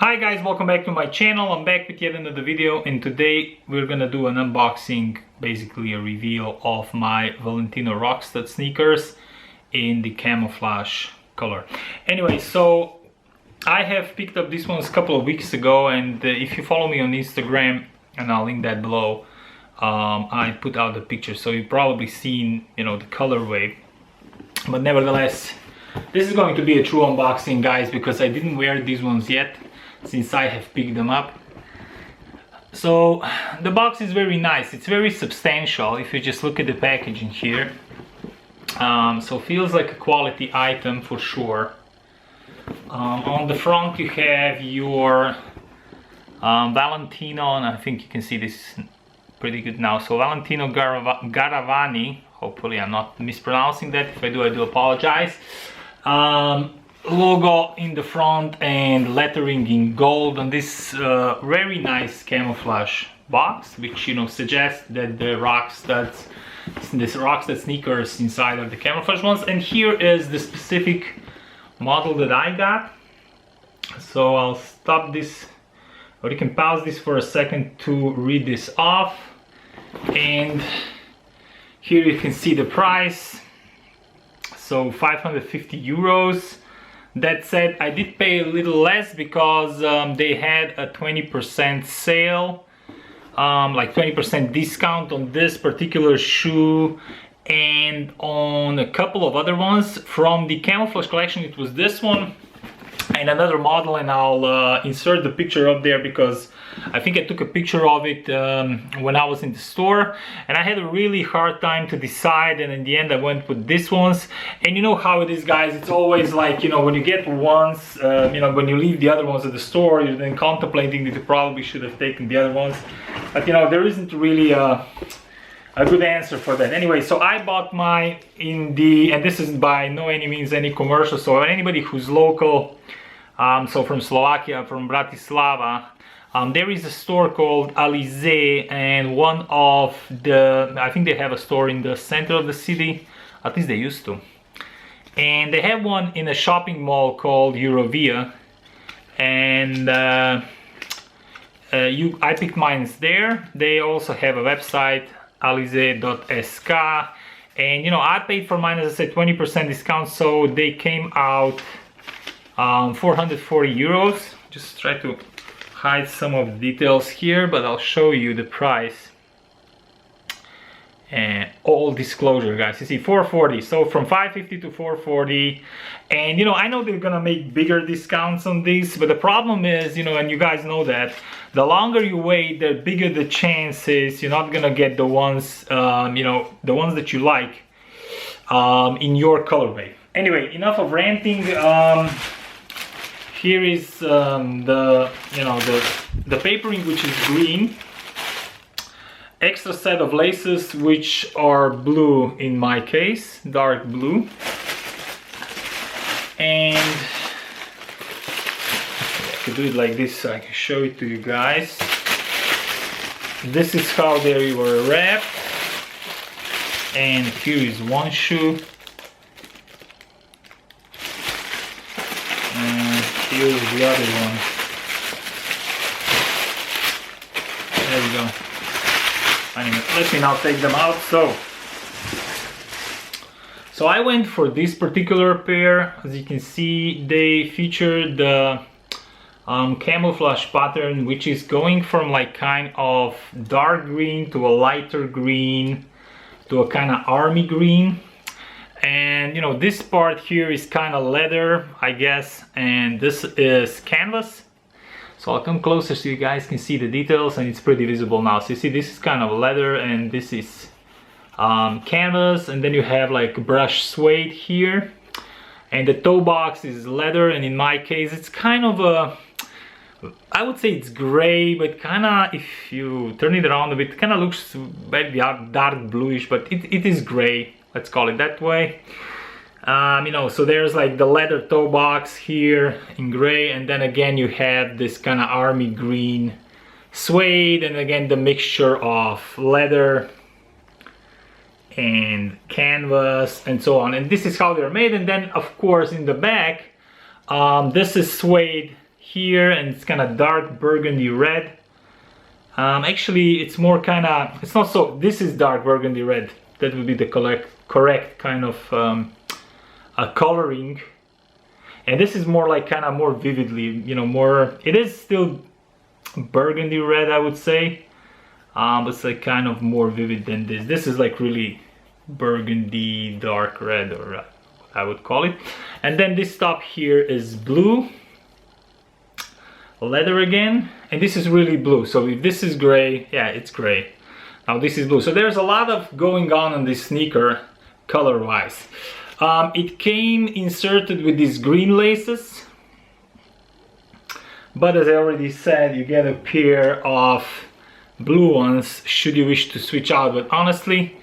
Hi guys, welcome back to my channel. I'm back with yet another video, and today we're gonna do an unboxing, basically a reveal of my Valentino Rockstud sneakers in the camouflage color. Anyway, so I have picked up these ones a couple of weeks ago, and if you follow me on Instagram, and I'll link that below, I put out the picture, so you've probably seen, you know, the colorway. But nevertheless, this is going to be a true unboxing, guys, because I didn't wear these ones yet since I have picked them up. So the box is very nice, it's very substantial if you just look at the packaging here. So feels like a quality item for sure. On the front you have your Valentino, and I think you can see this pretty good now. So Valentino Garavani, hopefully I'm not mispronouncing that. If I do, I do apologize. Logo in the front and lettering in gold on this very nice camouflage box, which, you know, suggests that the Rockstud sneakers inside are the camouflage ones. And here is the specific model that I got. So I'll stop this, or you can pause this for a second to read this off. And here you can see the price. So 550 euros. That said, I did pay a little less because they had a 20% sale, like 20% discount on this particular shoe and on a couple of other ones. From the camouflage collection, it was this one and another model, and I'll insert the picture up there because I think I took a picture of it when I was in the store, and I had a really hard time to decide, and in the end I went with this ones. And you know how it is, guys, it's always like, you know, when you get ones, you know, when you leave the other ones at the store, you're then contemplating that you probably should have taken the other ones, but you know, there isn't really a good answer for that. Anyway, so I bought mine in the, and this is by no any means any commercial, so anybody who's local, so from Slovakia, from Bratislava, there is a store called Alize, and one of the, I think they have a store in the center of the city, at least they used to, and they have one in a shopping mall called Eurovia, and I picked mine there. They also have a website, alize.sk, and you know, I paid for mine, as I said, 20% discount, so they came out 440 euros. Just try to hide some of the details here, but I'll show you the price and all disclosure, guys. You see 440, so from 550 to 440. And you know, I know they're gonna make bigger discounts on these, but the problem is, you know, and you guys know that the longer you wait, the bigger the chance is you're not gonna get the ones, you know, the ones that you like in your colorway. Anyway, enough of ranting. Here is the, you know, the papering, which is green. Extra set of laces, which are blue in my case, dark blue. And I could do it like this so I can show it to you guys. This is how they were wrapped. And here is one shoe. Here's the other one. There we go. Anyway, let me now take them out. So I went for this particular pair. As you can see, they feature the camouflage pattern, which is going from like kind of dark green to a lighter green to a kind of army green. And you know, this part here is kind of leather, I guess, and this is canvas. So I'll come closer so you guys can see the details, and it's pretty visible now. So you see, this is kind of leather, and this is canvas, and then you have like brush suede here, and the toe box is leather, and in my case it's kind of a, I would say it's gray, but kind of, if you turn it around a bit, kind of looks very dark bluish, but it is gray. Let's call it that way. You know, so there's like the leather toe box here in gray, and then again you have this kind of army green suede, and again the mixture of leather and canvas and so on. And this is how they're made. And then of course in the back, this is suede here, and it's kind of dark burgundy red. Actually, it's more kind of, it's not so, this is dark burgundy red. That would be the correct kind of coloring. And this is more like kind of more vividly, you know, more, it is still burgundy red, I would say. But it's like kind of more vivid than this. This is like really burgundy dark red, or what I would call it. And then this top here is blue. Leather again, and this is really blue. So if this is gray, yeah, it's gray. Now this is blue. So there's a lot of going on this sneaker color wise. It came inserted with these green laces, but as I already said, you get a pair of blue ones should you wish to switch out. But honestly,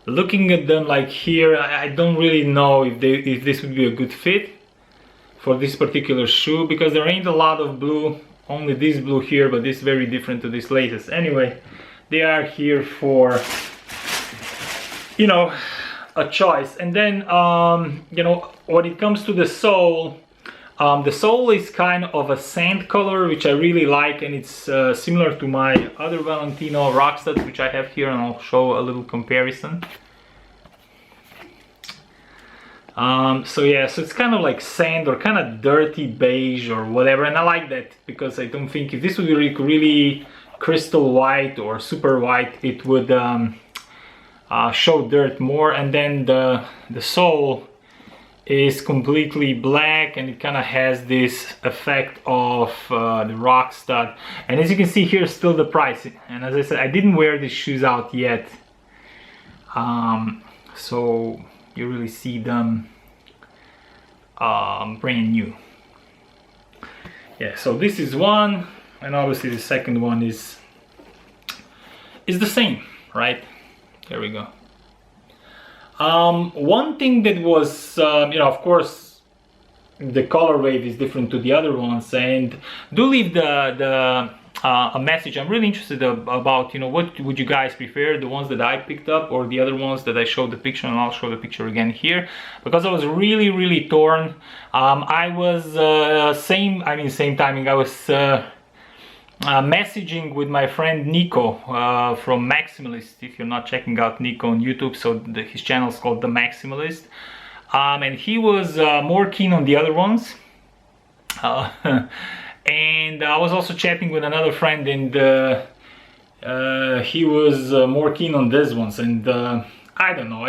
looking at them like here, I don't really know if this would be a good fit for this particular shoe, because there ain't a lot of blue, only this blue here, but this is very different to these laces. Anyway, they are here for, you know, a choice. And then you know, when it comes to the sole is kind of a sand color, which I really like, and it's similar to my other Valentino Rockstuds, which I have here, and I'll show a little comparison. So yeah, so it's kind of like sand or kind of dirty beige or whatever, and I like that, because I don't think if this would be really crystal white or super white, it would show dirt more. And then the sole is completely black, and it kind of has this effect of the Rockstud. And as you can see here, still the price, and as I said, I didn't wear these shoes out yet, so you really see them brand new. Yeah, so this is one, and obviously the second one is the same, right? There we go. One thing that was, you know, of course, the color wave is different to the other ones, and do leave a message. I'm really interested about, you know, what would you guys prefer, the ones that I picked up or the other ones that I showed the picture, and I'll show the picture again here, because I was really torn. I was same timing, I was messaging with my friend Nico from Maximalist. If you're not checking out Nico on YouTube, so his channel is called The Maximalist, and he was more keen on the other ones. And I was also chatting with another friend, and he was more keen on these ones, and I don't know,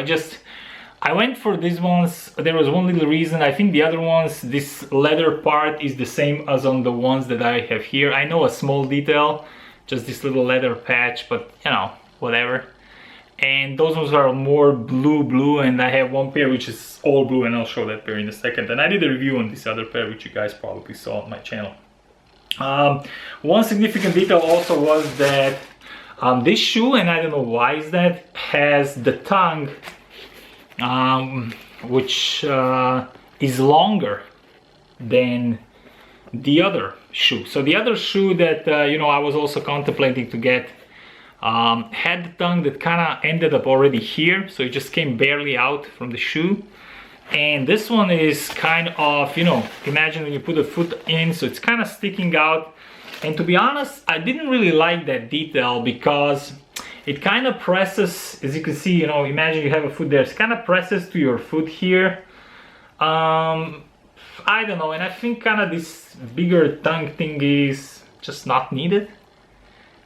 I went for these ones. There was one little reason. I think the other ones, this leather part is the same as on the ones that I have here. I know a small detail, just this little leather patch, but you know, whatever. And those ones are more blue, and I have one pair which is all blue, and I'll show that pair in a second. And I did a review on this other pair, which you guys probably saw on my channel. One significant detail also was that this shoe, and I don't know why is that, has the tongue which is longer than the other shoe. So the other shoe that you know, I was also contemplating to get had the tongue that kind of ended up already here, so it just came barely out from the shoe. And this one is kind of, you know, imagine when you put a foot in, so it's kind of sticking out. And to be honest, I didn't really like that detail, because it kind of presses, as you can see, you know, imagine you have a foot there, it kind of presses to your foot here. I don't know, and I think kind of this bigger tongue thing is just not needed.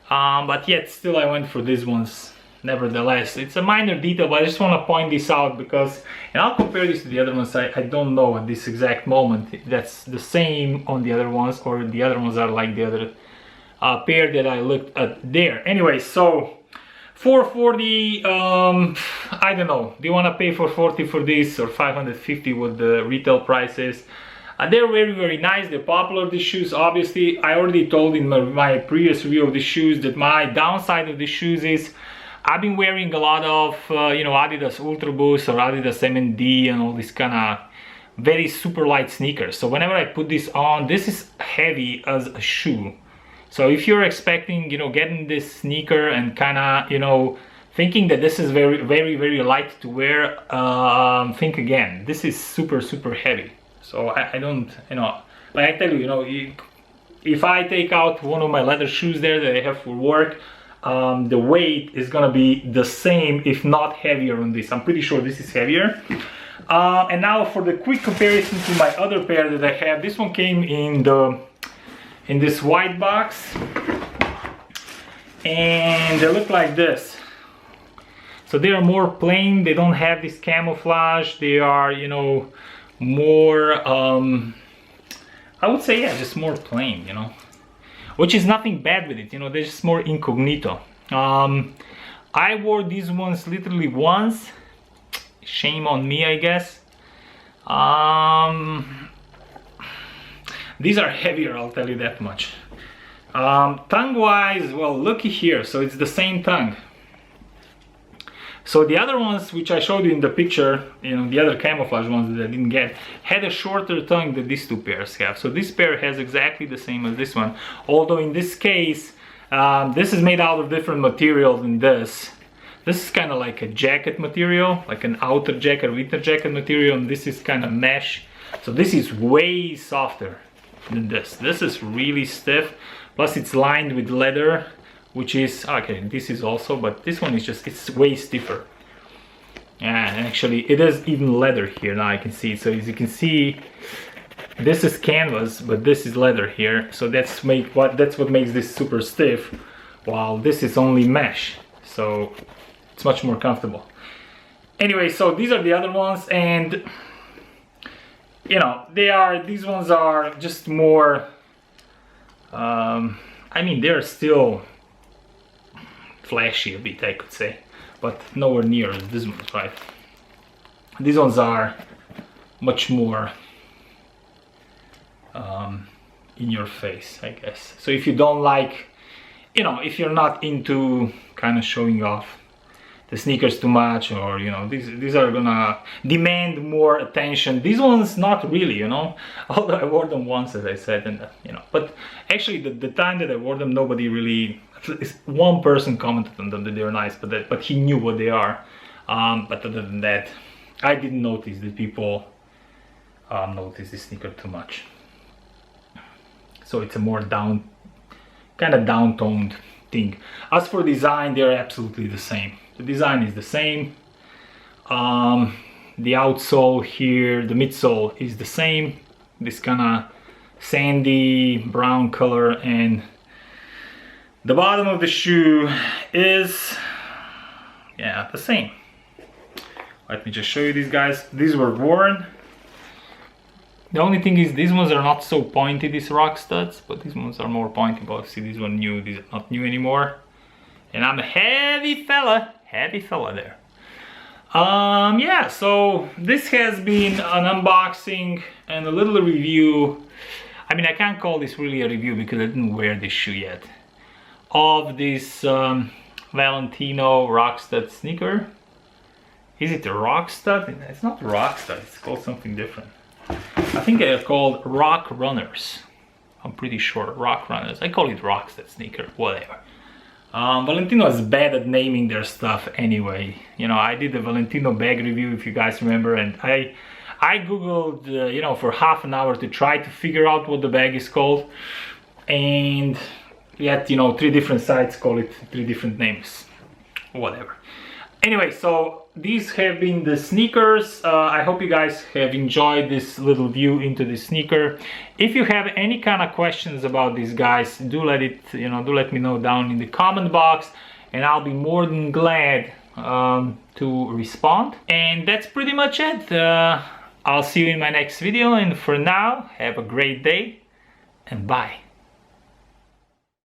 But yet still I went for these ones nevertheless. It's a minor detail, but I just want to point this out, because, and I'll compare this to the other ones. I don't know at this exact moment if that's the same on the other ones, or the other ones are like the other pair that I looked at there. Anyway, so 440, I don't know, do you want to pay 440 for this, or 550 what the retail price is? They're very nice, they're popular, these shoes. Obviously, I already told in my previous review of these shoes that my downside of these shoes is I've been wearing a lot of you know, Adidas Ultra Boost or Adidas MND and all these kind of very super light sneakers. So whenever I put this on, this is heavy as a shoe. So if you're expecting, you know, getting this sneaker and kind of, you know, thinking that this is very light to wear, think again. This is super heavy. So I don't, you know, like I tell you, you know, if I take out one of my leather shoes there that I have for work, the weight is gonna be the same, if not heavier on this. I'm pretty sure this is heavier. And now for the quick comparison to my other pair that I have, this one came in this white box, and they look like this. So they are more plain, they don't have this camouflage, they are, you know, more, I would say, yeah, just more plain, you know, which is nothing bad with it, you know, they're just more incognito. I wore these ones literally once, shame on me, I guess. These are heavier, I'll tell you that much. Tongue wise, well, looky here, so it's the same tongue. So the other ones which I showed you in the picture, you know, the other camouflage ones that I didn't get, had a shorter tongue than these two pairs have. So this pair has exactly the same as this one, although in this case this is made out of different material than this. This is kind of like a jacket material, like an outer jacket, winter jacket material, and this is kind of mesh. So this is way softer than this. This is really stiff, plus it's lined with leather, which is, okay, this is also, but this one is just, it's way stiffer. Yeah, and actually it is even leather here, now I can see it. So as you can see, this is canvas, but this is leather here. So that's what makes this super stiff, while this is only mesh. So it's much more comfortable. Anyway, so these are the other ones, and you know, these ones are just more, I mean, they're still flashy a bit, I could say, but nowhere near as this one, right? These ones are much more in your face, I guess. So if you don't like, you know, if you're not into kind of showing off the sneakers too much, or you know, these are gonna demand more attention. These ones not really, you know, although I wore them once, as I said, and you know, but actually the time that I wore them, nobody really, at least one person commented on them that they were nice, but he knew what they are. But other than that, I didn't notice that people notice this sneaker too much. So it's a more kind of down-toned thing. As for design, they're absolutely the same. The design is the same. The outsole here, the midsole is the same. This kind of sandy brown color, and the bottom of the shoe is, yeah, the same. Let me just show you these guys. These were worn. The only thing is these ones are not so pointy, these rock studs, but these ones are more pointy. But see, these ones new, these are not new anymore. And I'm a heavy fella there. Yeah, so this has been an unboxing and a little review. I mean, I can't call this really a review because I didn't wear this shoe yet, of this Valentino Rockstud sneaker. Is it a Rockstud? It's not Rockstud, it's called something different. I think they're called ROCKRUNNERs. I'm pretty sure, ROCKRUNNERs. I call it Rockstud sneaker, whatever. Valentino is bad at naming their stuff anyway. You know, I did the Valentino bag review, if you guys remember, and I googled, you know, for half an hour to try to figure out what the bag is called, and yet, you know, 3 different sites call it 3 different names, whatever. Anyway, so these have been the sneakers. I hope you guys have enjoyed this little view into the sneaker. If you have any kind of questions about these guys, do let me know down in the comment box, and I'll be more than glad to respond. And that's pretty much it. I'll see you in my next video, and for now, have a great day and bye.